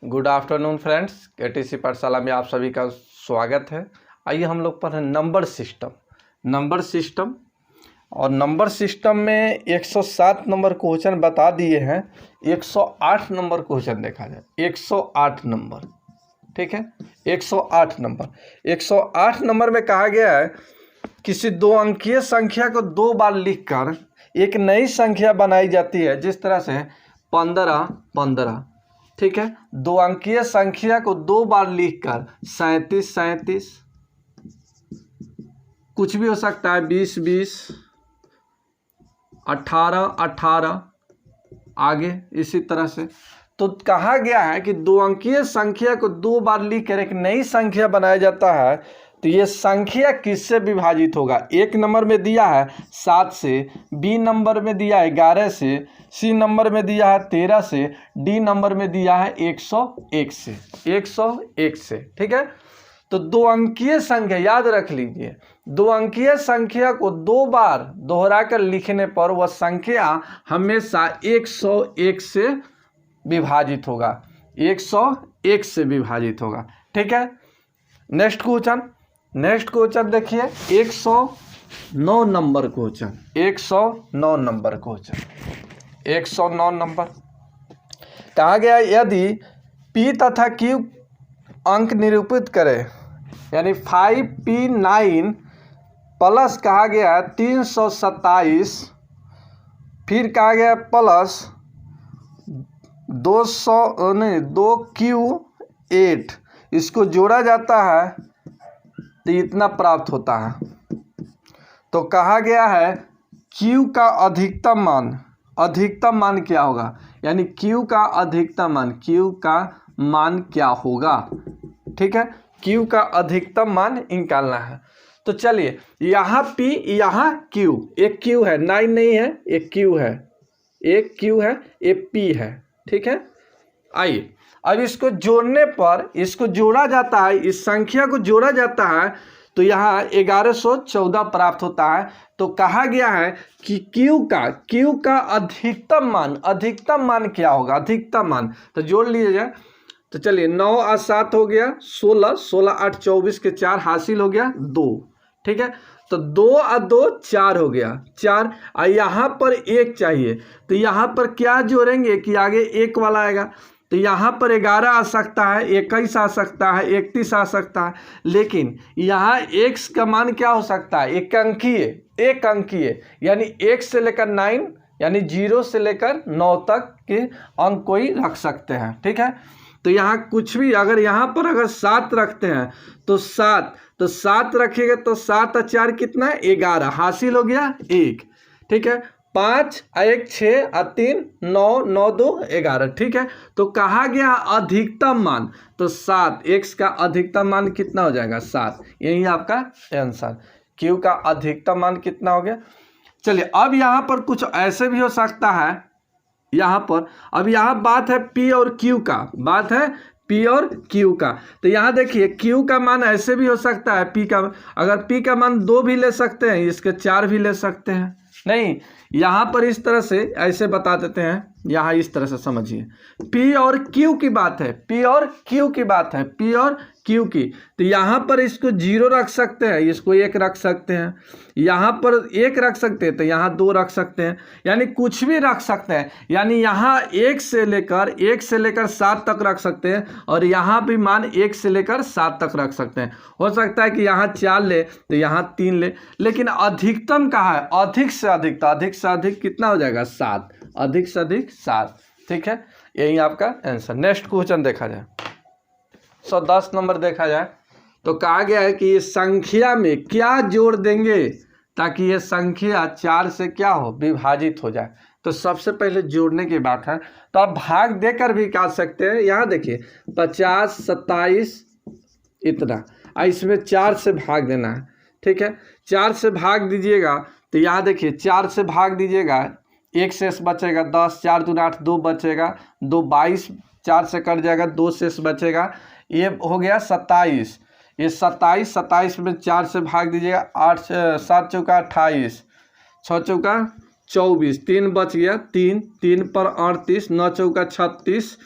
Good afternoon friends, KTC पाठशाला में आप सभी का स्वागत है। आइए हम लोग पढ़ें नंबर सिस्टम और नंबर सिस्टम में 107 नंबर क्वेश्चन बता दिए हैं। 108 नंबर क्वेश्चन देखा जाए, 108 नंबर, ठीक है। 108 नंबर में कहा गया है किसी दो अंकीय संख्या को दो बार लिखकर एक नई संख्या बनाई जाती है, जिस तरह से 15, ठीक है। दो अंकीय संख्या को दो बार लिखकर 37, कुछ भी हो सकता है, 20, 18, आगे इसी तरह से। तो कहा गया है कि दो अंकीय संख्या को दो बार लिखकर एक नई संख्या बनाया जाता है, तो ये संख्या किससे विभाजित होगा। एक नंबर में दिया है 7 से, बी नंबर में दिया है 11 से, सी नंबर में दिया है 13 से, डी नंबर में दिया है 101 से, ठीक है। तो दो अंकीय संख्या याद रख लीजिए, दो अंकीय संख्या को दो बार दोहराकर लिखने पर वह संख्या हमेशा 101 से विभाजित होगा, 101 से विभाजित होगा, ठीक है। नेक्स्ट क्वेश्चन देखिए, 109 नंबर क्वेश्चन, 109 नंबर कहा गया यदि P तथा Q अंक निरूपित करें, यानी 5P9 प्लस कहा गया है 327, फिर कहा गया प्लस 2Q8, इसको जोड़ा जाता है तो इतना प्राप्त होता है। तो कहा गया है Q का अधिकतम मान क्या होगा, यानी Q का अधिकतम मान क्या होगा, ठीक है। Q का अधिकतम मान निकालना है। तो चलिए, यहाँ P यहाँ Q, एक Q है, 9 नहीं है, एक Q है, एक P है, ठीक है। आइए अब इसको जोड़ने पर, इसको जोड़ा जाता है, इस संख्या को जोड़ा जाता है तो यहाँ 1114 प्राप्त होता है। तो कहा गया है कि Q का अधिकतम मान क्या होगा, अधिकतम मान। तो जोड़ लिया जाए, तो चलिए 9 और 7 हो गया 16, 16 8 24 के 4 हासिल हो गया 2, ठीक है। तो 2 और 2 4 हो गया 4, और यहाँ पर 1 चाहिए, तो यहाँ पर क्या जोड़ेंगे कि आगे 1 वाला आएगा। तो यहाँ पर 11 आ सकता है, 21 आ सकता है, 31 आ सकता है, लेकिन यहाँ x का मान क्या हो सकता है, एक अंकीय, यानी 1 से लेकर 9, यानी 0 से लेकर 9 तक के अंक कोई रख सकते हैं, ठीक है। तो यहाँ कुछ भी, अगर यहाँ पर अगर 7 रखते हैं तो 7 रखेगा तो 7 और 4 कितना है, 11, हासिल हो गया 1, ठीक है। 5 और 1 6 और 3 9, 9 2 11, ठीक है। तो कहा गया अधिकतम मान, तो 7, x का अधिकतम मान कितना हो जाएगा, 7, यही आपका आंसर। Q का अधिकतम मान कितना हो गया। चलिए अब यहाँ पर कुछ ऐसे भी हो सकता है, यहाँ पर अब यहाँ बात है P और Q का, तो यहाँ देखिए Q का मान ऐसे भी हो सकता है, अगर P का मान 2 भी ले सकते हैं, इसके 4 भी ले सकते हैं। नहीं, यहाँ पर इस तरह से ऐसे बता देते हैं, यहाँ इस तरह से समझिए, P और Q की बात है, P और Q की, तो यहाँ पर इसको 0 रख सकते हैं, इसको 1 रख सकते हैं, यहाँ पर 1 रख सकते हैं तो यहाँ 2 रख सकते हैं, यानी कुछ भी रख सकते हैं। यानी यहाँ 1 से लेकर 7 तक रख सकते हैं, और यहाँ भी मान 1 से लेकर 7 तक रख सकते हैं। हो सकता है कि यहाँ 4 ले तो यहाँ 3 ले, लेकिन अधिकतम कहाँ है, अधिक से अधिक कितना हो जाएगा, 7, अधिक से अधिक 7, ठीक है। यही आपका आंसर। नेक्स्ट क्वेश्चन देखा जाए, 110 नंबर देखा जाए, तो कहा गया है कि ये संख्या में क्या जोड़ देंगे ताकि ये संख्या 4 से क्या हो, विभाजित हो जाए। तो सबसे पहले जोड़ने की बात है, तो आप भाग देकर भी कर सकते हैं। यहाँ देखिए 50 27 इतना, इसमें 4 से भाग देना है, ठीक है। 4 से भाग दीजिएगा तो यहाँ देखिए 4 से भाग दीजिएगा, 1 शेष बचेगा 10, 4 दूनी 8, 2 बचेगा 2, 22, 4 से कट जाएगा, 2 शेष बचेगा, ये हो गया 27, ये 27 में 4 से भाग दीजिएगा, 8 7 चौका 28, 6 चौका 24, 3 बच गया, 3 पर 38, 9 चौका 36,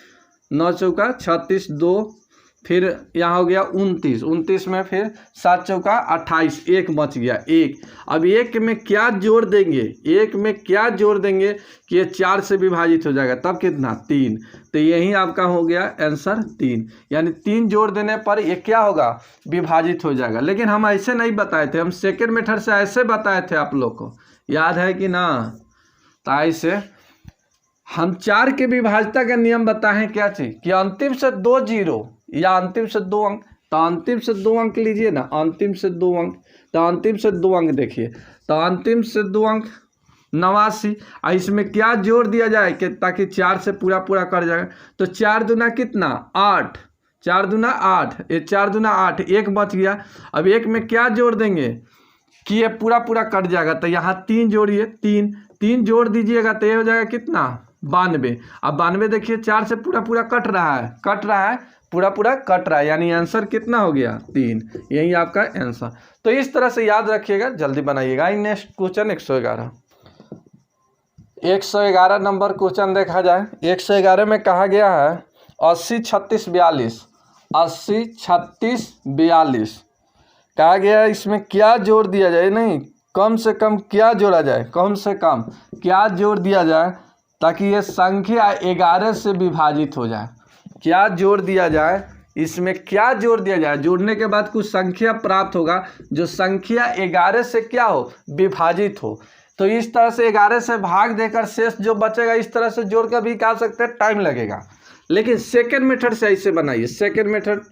9 चौका 36, 2 फिर यहाँ हो गया 29, 29 में फिर 7 चौका 28, एक बच गया एक। अब एक में क्या जोड़ देंगे, एक में क्या जोड़ देंगे कि ये 4 से विभाजित हो जाएगा, तब कितना 3। तो यही आपका हो गया आंसर 3, यानी 3 जोड़ देने पर ये क्या होगा, विभाजित हो जाएगा। लेकिन हम ऐसे नहीं बताए थे, हम सेकेंड मेथड से ऐसे बताए थे, आप लोग को याद है कि ना। तो ऐसे हम 4 के विभाज्यता का नियम बताएं क्या चीज कि अंतिम से 2 जीरो या अंतिम से 2 अंक। तो अंतिम से 2 अंक लीजिए ना, अंतिम से 2 अंक। तो अंतिम से 2 अंक देखिए, तो अंतिम से 2 अंक 89। और इसमें क्या जोड़ दिया जाए कि ताकि 4 से पूरा पूरा कर जाएगा। तो 4 दूना कितना 8, 4 दूना 8, ये 4 दूना 8, एक बच गया। अब एक में क्या जोड़ देंगे कि ये पूरा पूरा कट जाएगा। तो यहाँ 3 जोड़िए, 3 जोड़ दीजिएगा तो ये हो जाएगा कितना 92। अब 92 देखिए 4 से पूरा पूरा कट रहा है, पूरा पूरा कट रहा है, यानी आंसर कितना हो गया 3। यही आपका आंसर। तो इस तरह से याद रखिएगा, जल्दी बनाइएगा। नेक्स्ट क्वेश्चन 111 नंबर क्वेश्चन देखा जाए। 111 में कहा गया है 80 36 42, 80 36 42 कहा गया है। इसमें क्या जोड़ दिया जाए, नहीं कम से कम क्या जोड़ा जाए, कम से कम क्या जोड़ दिया जाए ताकि ये संख्या 11 से विभाजित हो जाए। क्या जोड़ दिया जाए, इसमें क्या जोड़ दिया जाए, जोड़ने के बाद कुछ संख्या प्राप्त होगा जो संख्या 11 से क्या हो, विभाजित हो। तो इस तरह से 11 से भाग देकर शेष जो बचेगा इस तरह से जोड़ कर भी निकाल सकते हैं, टाइम लगेगा। लेकिन सेकेंड मेथड से ऐसे बनाइए। सेकेंड मेथड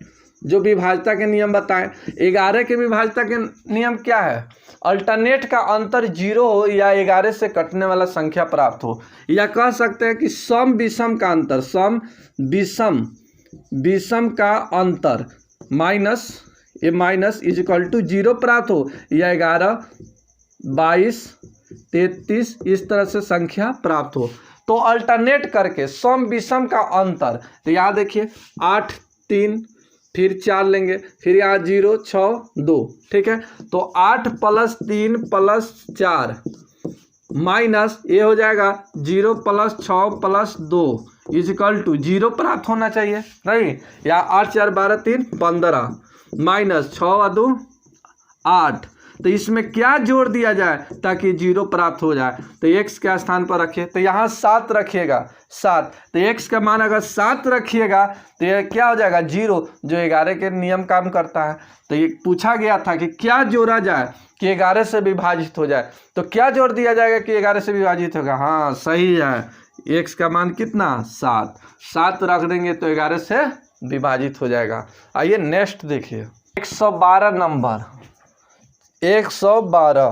जो विभाज्यता के नियम बताएं, 11 के विभाज्यता के नियम क्या है, अल्टरनेट का अंतर 0 हो या 11 से कटने वाला संख्या प्राप्त हो, या कह सकते हैं कि सम विषम का अंतर, सम विषम का अंतर माइनस इज इक्वल टू 0 प्राप्त हो, या 11 22 33 इस तरह से संख्या प्राप्त हो। तो अल्टरनेट करके सम विषम का अंतर, तो यहाँ देखिए 8 3 फिर 4 लेंगे, फिर यहाँ 0 6 2, ठीक है। तो 8 + 3 + 4 माइनस ये हो जाएगा 0 + 6 + 2 इज इक्वल टू 0 प्राप्त होना चाहिए, नहीं। या 8 4 12 3 15 माइनस 6 और 2 8। तो इसमें क्या जोड़ दिया जाए ताकि 0 प्राप्त हो जाए। तो x के स्थान पर रखिए, तो यहाँ 7 रखिएगा, 7। तो x का मान अगर 7 रखिएगा तो ये क्या हो जाएगा 0, जो 11 के नियम काम करता है। तो ये पूछा गया था कि क्या जोड़ा जाए कि 11 से विभाजित हो जाए। तो क्या जोड़ दिया जाएगा कि 11 से विभाजित होगा, हाँ सही है। x का मान कितना 7 रख देंगे तो 11 से विभाजित हो जाएगा। आइए नेक्स्ट देखिए 112 नंबर। 112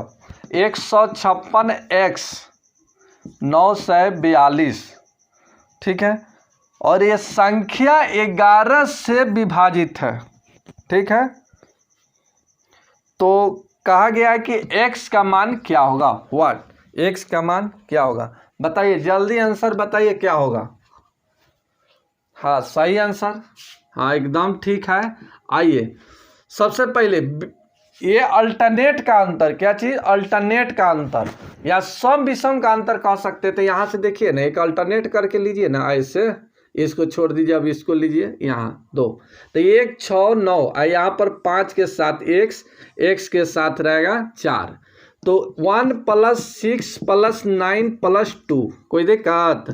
156 x 942, ठीक है। और ये संख्या 11 से विभाजित है, ठीक है। तो कहा गया है कि x का मान क्या होगा, व्हाट, x का मान क्या होगा, बताइए जल्दी आंसर बताइए क्या होगा। हाँ सही आंसर, हाँ एकदम ठीक है। आइए सबसे पहले ये अल्टरनेट का अंतर, क्या चीज, अल्टरनेट का अंतर या सम विषम का अंतर कह सकते। तो यहाँ से देखिए ना, एक अल्टरनेट करके लीजिए ना, ऐसे इसको छोड़ दीजिए, अब इसको लीजिए यहाँ 2। तो 1 6 9 और यहाँ पर 5 के साथ x के साथ रहेगा 4। तो 1 + 6 + 9 + 2, कोई दिक्कत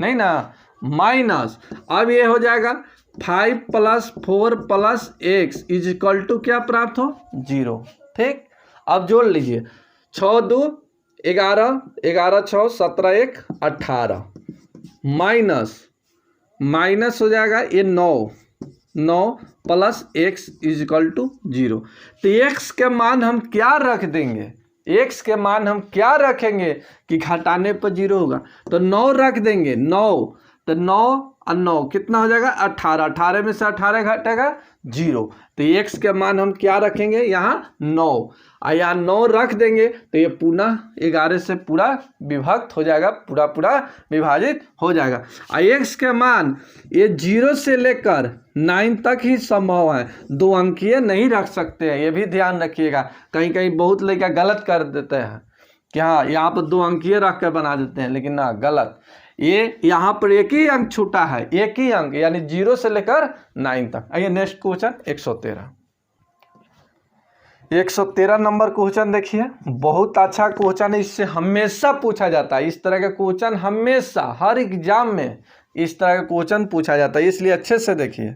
नहीं ना, माइनस अब ये हो जाएगा 5 + 4 + x इज इक्वल टू क्या प्राप्त हो 0, ठीक। अब जोड़ लीजिए 6 2 11 11 6 17 1 18 माइनस हो जाएगा ये 9 + x इज इक्वल टू 0। तो x के मान हम क्या रख देंगे, x के मान हम क्या रखेंगे कि घटाने पर 0 होगा। तो 9 रख देंगे, 9। तो 9 और 9 कितना हो जाएगा 18, 18 में से 18 घटेगा 0। तो x के मान हम क्या रखेंगे यहाँ 9, और यहाँ 9 रख देंगे तो ये पुनः 11 से पूरा विभक्त हो जाएगा, पूरा विभाजित हो जाएगा। और x के मान ये 0 से लेकर 9 तक ही संभव है, 2 अंकीय नहीं रख सकते हैं, ये भी ध्यान रखिएगा। कहीं कहीं बहुत लड़का गलत कर देते हैं कि हाँ यहाँ पर 2 अंकीय रख कर बना देते हैं, लेकिन ना, गलत। ये यहाँ पर एक ही अंक छूटा है, एक ही अंक, यानी 0 से लेकर 9 तक। आइए नेक्स्ट क्वेश्चन 113 नंबर क्वेश्चन देखिए, बहुत अच्छा क्वेश्चन है, इससे हमेशा पूछा जाता है। इस तरह का क्वेश्चन हमेशा हर एग्जाम में इस तरह का क्वेश्चन पूछा जाता है, इसलिए अच्छे से देखिए।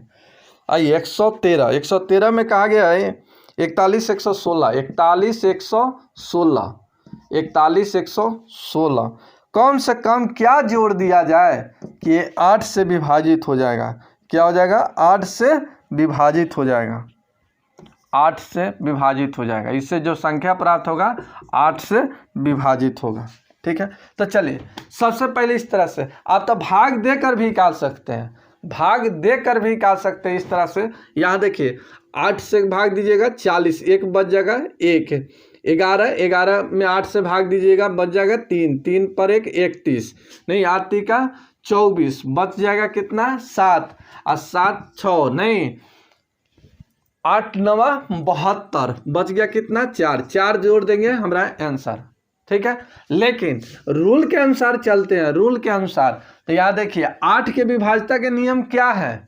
आइए 113 में कहा गया है 4116 कम से कम क्या जोड़ दिया जाए कि ये 8 से विभाजित हो जाएगा। क्या हो जाएगा? 8 से विभाजित हो जाएगा, 8 से विभाजित हो जाएगा। इससे जो संख्या प्राप्त होगा 8 से विभाजित होगा। ठीक है, तो चलिए सबसे पहले इस तरह से आप तो भाग देकर भी निकाल सकते हैं, भाग देकर भी निकाल सकते हैं इस तरह से। यहाँ देखिए 8 से भाग दीजिएगा 40, एक बच जाएगा 1, 11 में 8 से भाग दीजिएगा बच जाएगा 3, 3 पर 1 31, नहीं 8 3 का 24, बच जाएगा कितना 7, और 7 6 नहीं 8 9 72, बच गया कितना 4, 4 जोड़ देंगे हमारा आंसर। ठीक है, लेकिन रूल के अनुसार चलते हैं, रूल के अनुसार। तो यहाँ देखिए 8 के विभाज्यता के नियम क्या है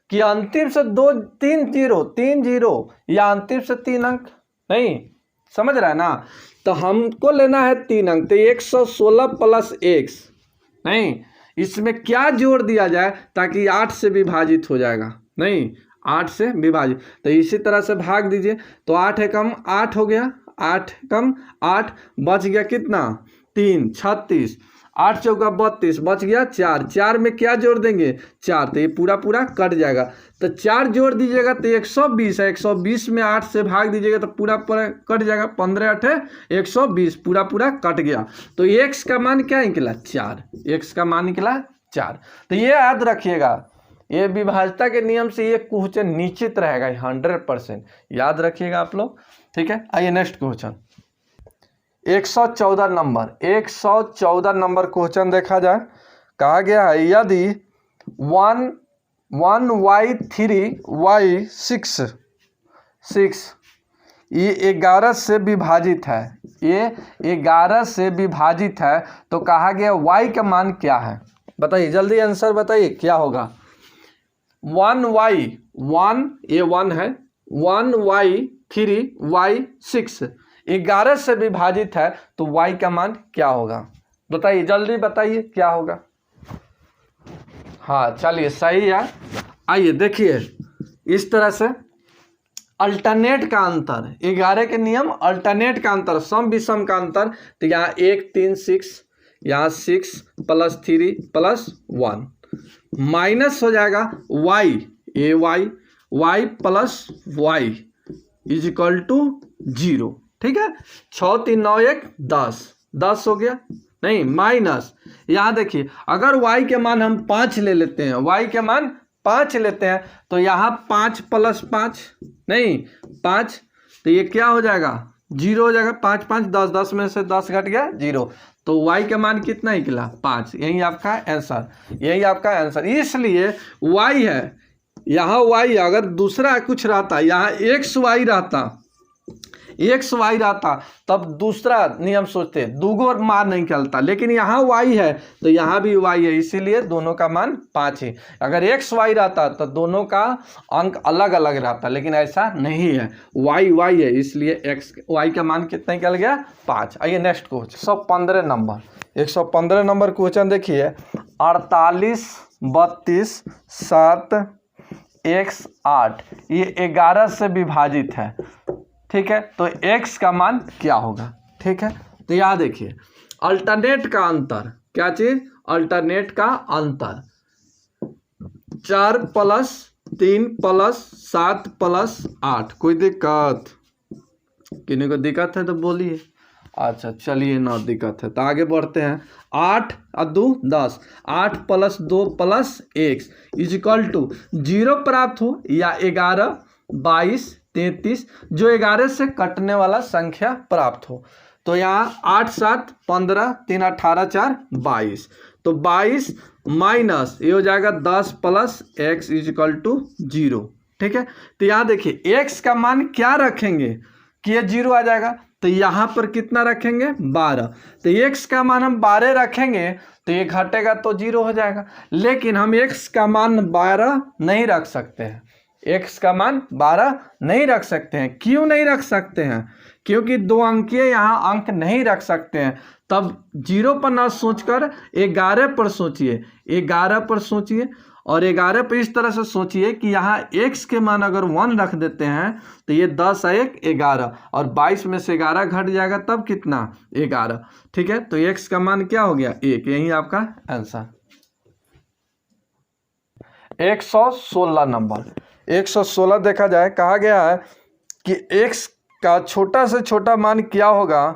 कि अंतिम से 3 0 या अंतिम से 3 अंक, नहीं समझ रहा है ना। तो हमको लेना है 3 अंक, तो 116 प्लस x, नहीं इसमें क्या जोड़ दिया जाए ताकि 8 से विभाजित हो जाएगा, नहीं 8 से विभाजित। तो इसी तरह से भाग दीजिए, तो 8 एकम 8 हो गया, 8 कम 8, बच गया कितना 3 36, 8 चौका 32, बच गया 4, 4 में क्या जोड़ देंगे 4, तो ये पूरा पूरा कट जाएगा। तो 4 जोड़ दीजिएगा तो 120 है, 120 में 8 से भाग दीजिएगा तो पूरा पूरा कट जाएगा, 15 8 120, पूरा पूरा कट गया। तो x का मान क्या निकला 4, x का मान निकला 4। तो ये याद रखिएगा, ये विभाज्यता के नियम से ये क्वेश्चन निश्चित रहेगा 100%, याद रखिएगा आप लोग। ठीक है, आइए नेक्स्ट क्वेश्चन 114 नंबर क्वेश्चन देखा जाए। कहा गया है यदि 1y3y6 ये 11 से विभाजित है, ये 11 से विभाजित है, तो कहा गया y का मान क्या है। बताइए जल्दी आंसर बताइए क्या होगा। 1y 1 ये 1 है, 1y3y6 11 से विभाजित है, तो y का मान क्या होगा बताइए, जल्दी बताइए क्या होगा। हाँ चलिए सही है। आइए देखिए इस तरह से अल्टरनेट का अंतर, 11 के नियम अल्टरनेट का अंतर, सम विषम का अंतर। तो यहाँ 1 3 6, यहाँ 6 प्लस 3 प्लस 1 माइनस हो जाएगा y, a y plus y is equal to 0। ठीक है, 6 3 9 1 10 हो गया, नहीं माइनस। यहाँ देखिए अगर y के मान हम 5 ले लेते हैं, y के मान 5 लेते हैं, तो यहाँ 5 प्लस 5 नहीं 5, तो ये क्या हो जाएगा 0 हो जाएगा, 5 5 10, 10 में से 10 घट गया 0, तो y का मान कितना निकला 5। यही आपका आंसर, यही आपका आंसर। इसलिए y है, यहाँ y अगर दूसरा कुछ रहता, यहाँ एक्स वाई रहता तब दूसरा नियम सोचते, दूगो मान नहीं निकलता, लेकिन यहाँ y है तो यहाँ भी y है, इसीलिए दोनों का मान 5 है। अगर एक्स वाई रहता तो दोनों का अंक अलग अलग रहता, लेकिन ऐसा नहीं है, y है, इसलिए y का मान कितना निकल गया 5। आइए नेक्स्ट क्वेश्चन 115 नंबर क्वेश्चन देखिए। 48 32 7 x 8 ये 11 से विभाजित है। ठीक है, तो x का मान क्या होगा। ठीक है, तो यहाँ देखिए अल्टरनेट का अंतर, क्या चीज अल्टरनेट का अंतर, 4 प्लस 3 प्लस 7 प्लस 8। कोई दिक्कत, किन्हीं को दिक्कत है तो बोलिए। अच्छा चलिए ना दिक्कत है तो आगे बढ़ते हैं। 8 और 2 10, 8 plus 2 plus x is equal to 0 प्राप्त हो या 11 22 33 जो 11 से कटने वाला संख्या प्राप्त हो। तो यहाँ 8 7 15 3 18 4 22, तो 22 माइनस ये हो जाएगा 10 plus x is equal to 0। ठीक है, तो यहाँ देखिए x का मान क्या रखेंगे, कि ये 0 आ जाएगा। तो यहाँ पर कितना रखेंगे 12। तो x का मान हम 12 रखेंगे तो ये घटेगा तो 0 हो जाएगा। लेकिन हम x का मान 12 नहीं रख सकते हैं, x का मान 12 नहीं रख सकते हैं। क्यों नहीं रख सकते हैं? क्योंकि 2 अंकीय यहाँ अंक नहीं रख सकते हैं। तब 0 पर ना सोचकर 11 पर सोचिए, 11 पर सोचिए और 11 पर इस तरह से सोचिए कि यहाँ x के मान अगर 1 रख देते हैं तो ये 10 है 1 11 और 22 में से 11 घट जाएगा तब कितना 11। ठीक है, तो x का मान क्या हो गया 1। यही आपका आंसर। 116 नंबर, 116 देखा जाए, कहा गया है कि x का छोटा से छोटा मान क्या होगा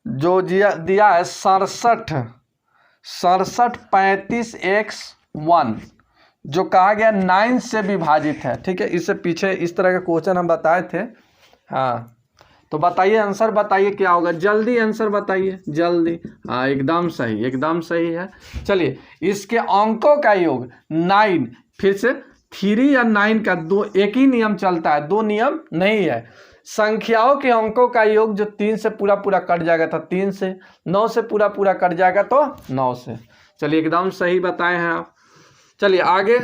जो दिया है 67 35x1 जो कहा गया 9 से विभाजित है। ठीक है, इससे पीछे इस तरह का क्वेश्चन हम बताए थे। हाँ, तो बताइए आंसर, बताइए क्या होगा, जल्दी आंसर बताइए जल्दी। हाँ, एकदम सही, एकदम सही है। चलिए, इसके अंकों का योग 9, फिर से 3 या 9 का दो एक ही नियम चलता है, 2 नियम नहीं है। संख्याओं के अंकों का योग जो 3 से पूरा पूरा कट जाएगा तो 3 से, 9 से पूरा पूरा कट जाएगा तो 9 से। चलिए, एकदम सही बताए हैं आप। चलिए आगे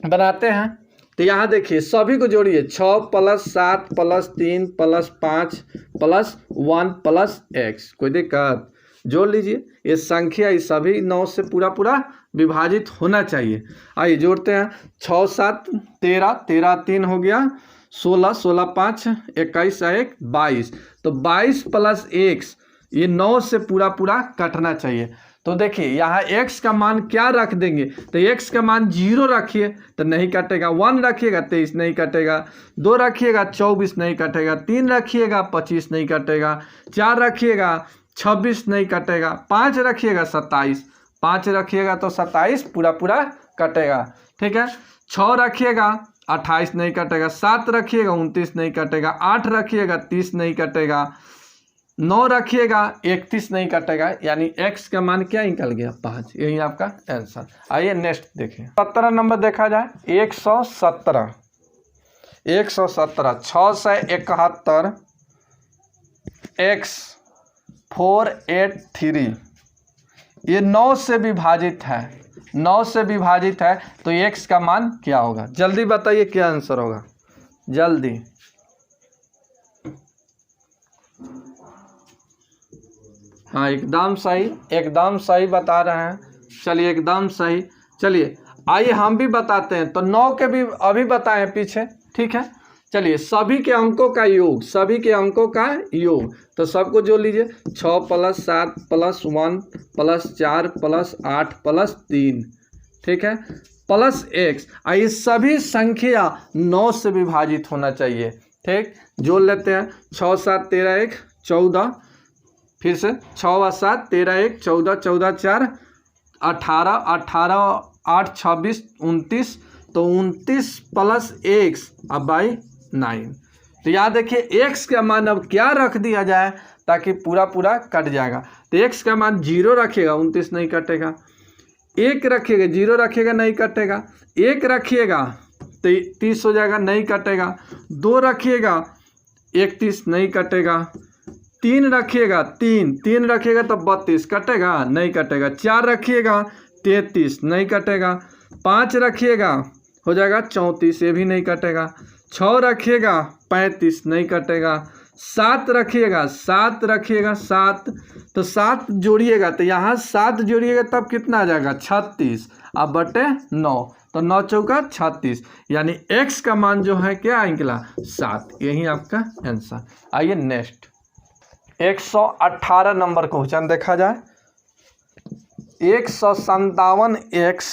बनाते हैं। तो यहाँ देखिए, सभी को जोड़िए, 6 + 7 + 3 + 5 + 1 + x। कोई दिक्कत? जोड़ लीजिए, ये संख्या ये सभी 9 से पूरा पूरा विभाजित होना चाहिए। आइए जोड़ते हैं। 6 7 13, 13 3 हो गया 16, 16 5 21 1 22। तो 22 + x ये 9 से पूरा पूरा कटना चाहिए। तो देखिए यहाँ x का मान क्या रख देंगे, तो x का मान 0 रखिए तो नहीं कटेगा, 1 रखिएगा 23 नहीं कटेगा, 2 रखिएगा 24 नहीं कटेगा, 3 रखिएगा 25 नहीं कटेगा, 4 रखिएगा 26 नहीं कटेगा, 5 रखिएगा 27, 5 रखिएगा तो 27 पूरा पूरा कटेगा। ठीक है, 6 रखिएगा 28 नहीं कटेगा, 7 रखिएगा 29 नहीं कटेगा, 8 रखिएगा 30 नहीं कटेगा, 9 रखिएगा 31 नहीं कटेगा। यानी x का मान क्या निकल गया 5। यही आपका आंसर। आइए नेक्स्ट देखिए, 17 नंबर देखा जाए। 117 6 से 71 x 483 ये 9 से विभाजित है, 9 से विभाजित है तो x का मान क्या होगा? जल्दी बताइए क्या आंसर होगा, जल्दी। हाँ, एकदम सही, एकदम सही बता रहे हैं। चलिए, एकदम सही। चलिए आइए हम भी बताते हैं। तो 9 के भी अभी बताएं पीछे। ठीक है, चलिए, सभी के अंकों का योग, सभी के अंकों का योग, तो सबको जोड़ लीजिए। 6 + 7 + 1 + 4 + 8 + 3। ठीक है, प्लस x। ये सभी संख्या 9 से विभाजित होना चाहिए। ठीक, जोड़ लेते हैं। 6 7 13 1 14, फिर से 6 7 13 1 14, 14 4 18, 18 8 26 29, तो 29 + x अब / 9। तो यहाँ देखिए x का मान अब क्या रख दिया जाए ताकि पूरा पूरा कट जाएगा। तो x का मान 0 रखिएगा 29 नहीं कटेगा, 1 रखिएगा 0 रखिएगा नहीं कटेगा, 1 रखिएगा 30 हो जाएगा नहीं कटेगा, 2 रखिएगा 31 नहीं कटेगा, 3 रखिएगा 3 रखिएगा तो 32 कटेगा नहीं कटेगा, 4 रखिएगा 33 नहीं कटेगा, 5 रखिएगा हो जाएगा 34 ये भी नहीं कटेगा, 6 रखिएगा 35 नहीं कटेगा, 7 रखिएगा 7, तो 7 जोड़िएगा तो यहाँ 7 जोड़िएगा तब कितना आ जाएगा 36 अब बटे 9, तो 9 चौका 36, यानी x का मान जो है क्या निकला 7। यही आपका आंसर। आइए नेक्स्ट 118 नंबर क्वेश्चन देखा जाए। 157x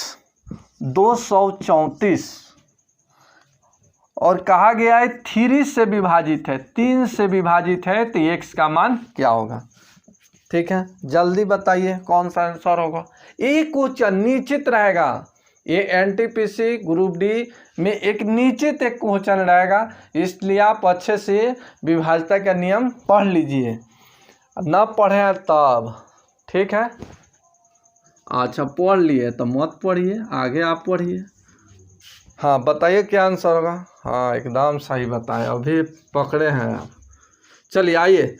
234 और कहा गया है 3 से विभाजित है, 3 से विभाजित है तो x का मान क्या होगा? ठीक है, जल्दी बताइए कौन सा आंसर होगा। ये क्वेश्चन निश्चित रहेगा, ये एनटीपीसी ग्रुप डी में एक निश्चित एक क्वेश्चन रहेगा, इसलिए आप अच्छे से विभाज्यता का नियम पढ़ लीजिए, न पढ़े तब। ठीक है, अच्छा पढ़ लिए तो मत पढ़िए, आगे आप पढ़िए। हाँ बताइए क्या आंसर होगा। हाँ एकदम सही बताएं, अभी पकड़े हैं आप। चलिए आइए,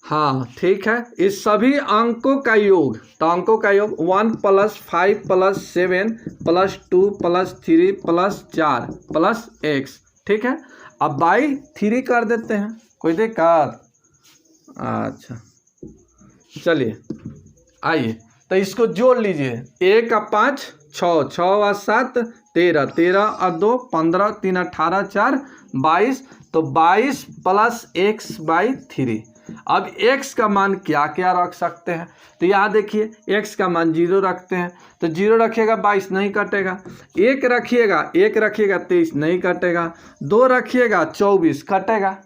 हाँ ठीक है, इस सभी अंकों का योग, तो अंकों का योग 1 + 5 + 7 + 2 + 3 + 4 + x, ठीक है। अब बाई 3 कर देते हैं, कोई दिक्कत? अच्छा चलिए आइए, तो इसको जोड़ लीजिए, 1 और 5 6, 6 और 7 13, 13 और 2 15, 3 18, 4 22, तो 22 + x/3। अब x का मान क्या क्या रख सकते हैं, तो यहाँ देखिए x का मान 0 रखते हैं, तो 0 रखिएगा 22 नहीं कटेगा, 1 रखिएगा 23 नहीं कटेगा, 2 रखिएगा 24 कटेगा,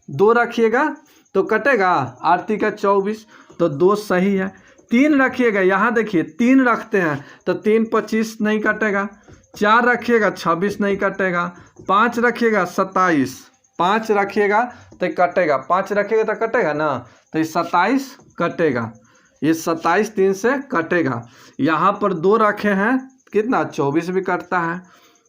2 रखिएगा तो कटेगा, आरती का 24, तो 2 सही है। 3 रखिएगा, यहाँ देखिए 3 रखते हैं तो 3 25 नहीं कटेगा, 4 रखिएगा 26 नहीं कटेगा, 5 रखिएगा 27, 5 रखिएगा तो कटेगा, 5 रखिएगा तो कटेगा ना, तो ये 27 कटेगा, ये 27 3 से कटेगा। यहाँ पर 2 रखे हैं, कितना 24 भी कटता है।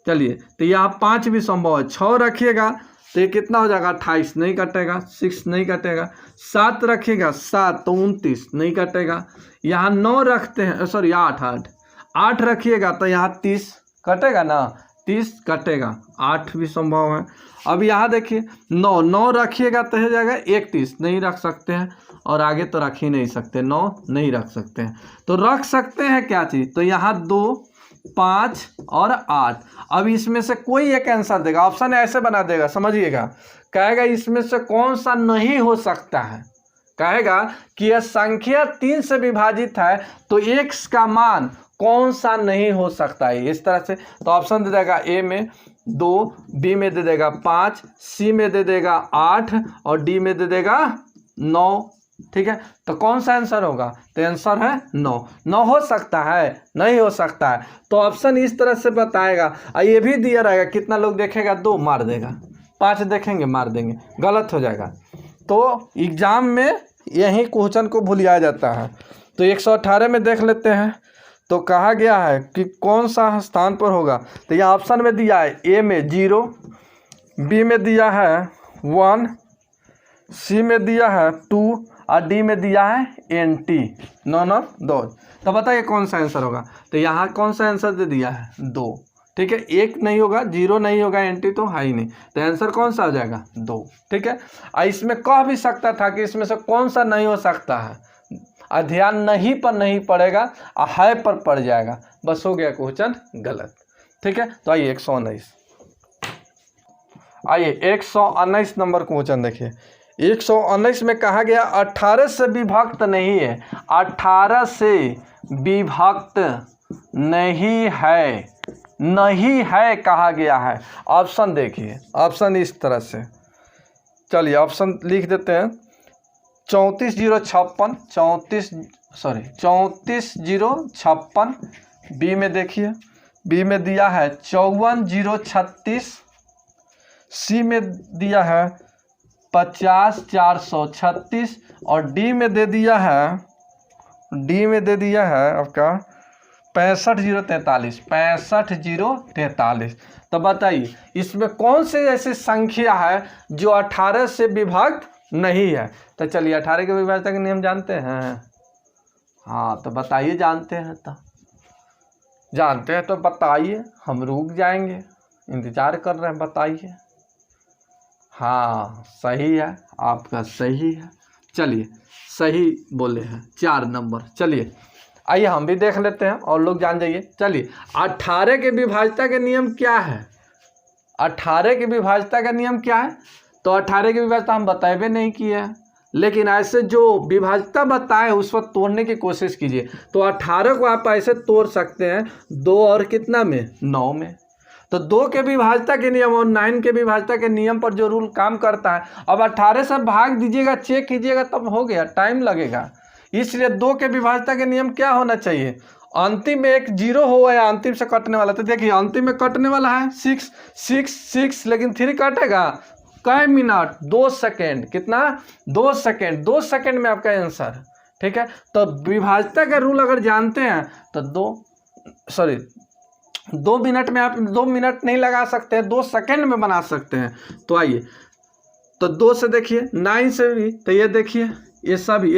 चलिए, तो यहाँ 5 भी संभव है, 6 रखिएगा तो ये कितना हो जाएगा 28 नहीं कटेगा, 6 नहीं कटेगा, 7 रखिएगा 7 तो 29 नहीं कटेगा, यहाँ 9 रखते हैं, सॉरी 8 रखिएगा तो यहाँ 30 कटेगा ना, 30 कटेगा, 8 भी संभव है। अब यहाँ देखिए 9 रखिएगा तो हो जाएगा 31 नहीं रख सकते हैं, और आगे तो रख ही नहीं सकते, 9 नहीं रख सकते हैं, तो रख सकते हैं क्या चीज़, तो यहाँ 2 5 और 8। अब इसमें से कोई एक आंसर देगा, ऑप्शन ऐसे बना देगा, समझिएगा, कहेगा इसमें से कौन सा नहीं हो सकता है, कहेगा कि यह संख्या 3 से विभाजित है तो x का मान कौन सा नहीं हो सकता है, इस तरह से। तो ऑप्शन दे देगा ए में 2, बी में दे देगा 5, सी में दे देगा 8 और डी में दे देगा 9, ठीक है। तो कौन सा आंसर होगा, तो आंसर है 9 हो सकता है, नहीं हो सकता है, तो ऑप्शन इस तरह से बताएगा। और ये भी दिया रहेगा, कितना लोग देखेगा 2 मार देगा, 5 देखेंगे मार देंगे, गलत हो जाएगा। तो एग्जाम में यही क्वेश्चन को भुलिया जाता है। तो 118 में देख लेते हैं, तो कहा गया है कि कौन सा स्थान पर होगा, तो यहाँ ऑप्शन में दिया है ए में 0, बी में दिया है 1, सी में दिया है 2 और डी में दिया है NT, 2। तो बताइए कौन सा आंसर होगा, तो यहाँ कौन सा आंसर दे दिया है 2, ठीक है, 1 नहीं होगा, 0 नहीं होगा, NT तो है ही नहीं, तो आंसर कौन सा हो जाएगा 2, ठीक है। और इसमें कह भी सकता था कि इसमें से कौन सा नहीं हो सकता है, ध्यान नहीं पर नहीं पड़ेगा, है पर पड़ जाएगा, बस हो गया क्वेश्चन गलत, ठीक है। तो आइए 119, आइए 119 नंबर क्वेश्चन देखिए। 119 में कहा गया 18 से विभक्त नहीं है, 18 से विभक्त नहीं है, नहीं है कहा गया है। ऑप्शन देखिए, ऑप्शन इस तरह से, चलिए ऑप्शन लिख देते हैं, 34056, 34056, बी में देखिए, बी में दिया है 54036, सी में दिया है 50436 और डी में दे दिया है, आपका 65043, 65043। तो बताइए इसमें कौन से ऐसी संख्या है जो 18 से विभक्त नहीं है। तो चलिए 18 के विभाजन का नियम जानते हैं, हाँ तो बताइए, जानते हैं तो बताइए, हम रुक जाएंगे, इंतजार कर रहे हैं, बताइए। हाँ सही है, आपका सही है, चलिए सही बोले हैं, 4 नंबर। चलिए आइए हम भी देख लेते हैं और लोग जान जाइए। चलिए 18 के विभाज्यता के नियम क्या है, 18 के विभाज्यता का नियम क्या है, तो 18 की विभाज्यता हम बताए नहीं किए हैं, लेकिन ऐसे जो विभाज्यता बताए उस पर तोड़ने की कोशिश कीजिए। तो 18 को आप ऐसे तोड़ सकते हैं 2 और कितना में 9 में, तो 2 के विभाज्यता के नियम और 9 के विभाज्यता के नियम पर जो रूल काम करता है, अब 18 से भाग दीजिएगा, चेक कीजिएगा, तब हो गया, टाइम लगेगा। इसलिए 2 के विभाज्यता के नियम क्या होना चाहिए, अंतिम में एक 0 हो या अंतिम से कटने वाला। तो देखिए अंतिम में कटने वाला है 6 6 6, लेकिन 3 कटेगा कई मिनट, 2 सेकेंड, कितना 2 सेकेंड, 2 सेकेंड में आपका आंसर, ठीक है। तो विभाज्यता का रूल अगर जानते हैं तो 2 मिनट में आप 2 मिनट नहीं लगा सकते हैं, 2 सेकेंड में बना सकते हैं। तो आइए तो 2 से देखिए 9 से भी, तो ये देखिए ये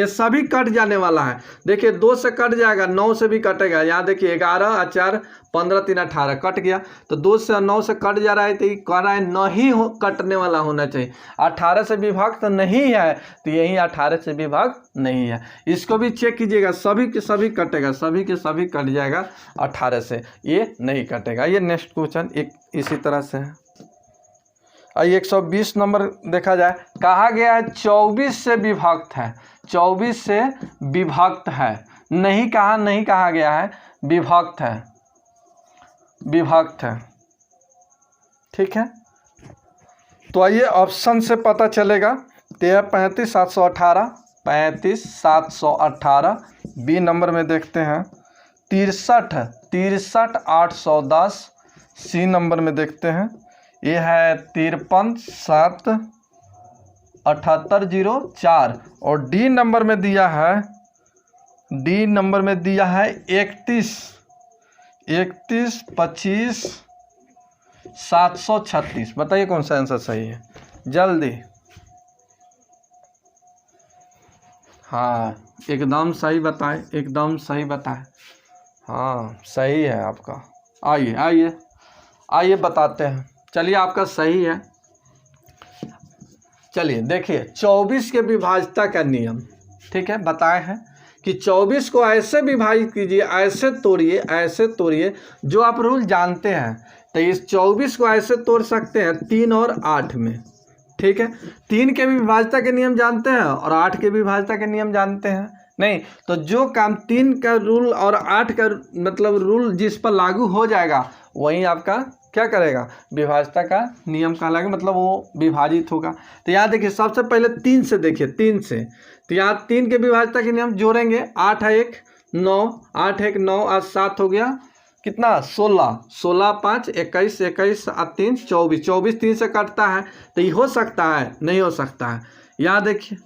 सभी कट जाने वाला है। देखिए 2 से कट जाएगा, 9 से भी कटेगा। यहाँ देखिए 11 और 4 15 3 18 कट गया। तो 2 से 9 से कट जा रहा है, तो ये कह रहा है नहीं कटने वाला होना चाहिए। 18 से विभाग तो नहीं है, तो यही 18 से विभाग नहीं है। इसको भी चेक कीजिएगा, सभी के सभी कटेगा, सभी के सभी कट जाएगा 18 से, ये नहीं कटेगा। ये नेक्स्ट क्वेश्चन एक इसी तरह से है। आइए 120 नंबर देखा जाए। कहा गया है 24 से विभक्त है, 24 से विभक्त है, नहीं कहा गया है, विभक्त है, विभक्त है। ठीक है, तो आइए ऑप्शन से पता चलेगा। 35 718, 35 718। बी नंबर में देखते हैं 63 810। सी नंबर में देखते हैं, ये है 53 7 7804। और डी नंबर में दिया है, 31 25 736। बताइए कौन सा आंसर सही है, जल्दी। हाँ एकदम सही बताएं, एकदम सही बताएं। हाँ सही है आपका। आइए बताते हैं। चलिए आपका सही है। चलिए देखिए 24 के विभाज्यता का नियम, ठीक है, बताए हैं कि 24 को ऐसे विभाजित कीजिए, ऐसे तोड़िए जो आप रूल जानते हैं। तो इस 24 को ऐसे तोड़ सकते हैं 3 और 8 में। ठीक है, 3 के भी विभाज्यता के नियम जानते हैं और 8 के भी विभाज्यता के नियम जानते हैं नहीं। तो जो काम 3 का रूल और 8 का मतलब रूल जिस पर लागू हो जाएगा वही आपका क्या करेगा, विभाज्यता का नियम कहलाएगा, मतलब वो विभाजित होगा। तो यहाँ देखिए सबसे पहले 3 से देखिए, 3 से तो यहाँ 3 के विभाज्यता के नियम जोड़ेंगे। 8 है 1 9, 8 1 9 और 7 हो गया कितना 16, 16 5 21, 21 और 3 24, 24 3 से कटता है। तो ये हो सकता है, नहीं हो सकता है। यहाँ देखिए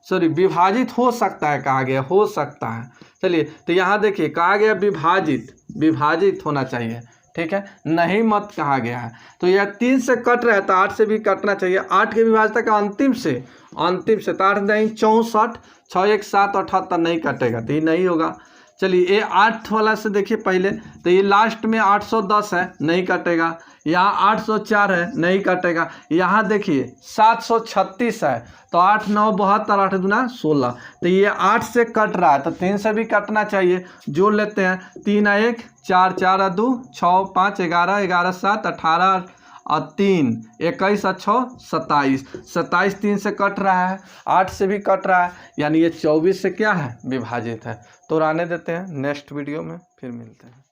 सॉरी विभाजित हो सकता है, कहा गया हो सकता है। चलिए तो यहाँ देखिए कहा गया विभाजित होना चाहिए, ठीक है, नहीं मत कहा गया है। तो यह 3 से कट रहा है तो 8 से भी कटना चाहिए। 8 के विभाज्यता का अंतिम से तो 8 नहीं 64, 6 1 7 78 नहीं कटेगा, तो ये नहीं होगा। चलिए ये 8 वाला से देखिए पहले, तो ये लास्ट में 810 है, नहीं कटेगा। यहाँ 804 है, नहीं कटेगा। यहाँ देखिए 736 है, तो 8 9 72, 8 दूना 16, तो ये 8 से कट रहा है, तो 3 से भी कटना चाहिए। जोड़ लेते हैं 3 1 4 4 2 6 5 11 11 7 18 और 3 21 और 6 27, 27 3 से कट रहा है, 8 से भी कट रहा है, यानी ये 24 से क्या है, विभाजित है। तो रहने देते हैं, नेक्स्ट वीडियो में फिर मिलते हैं।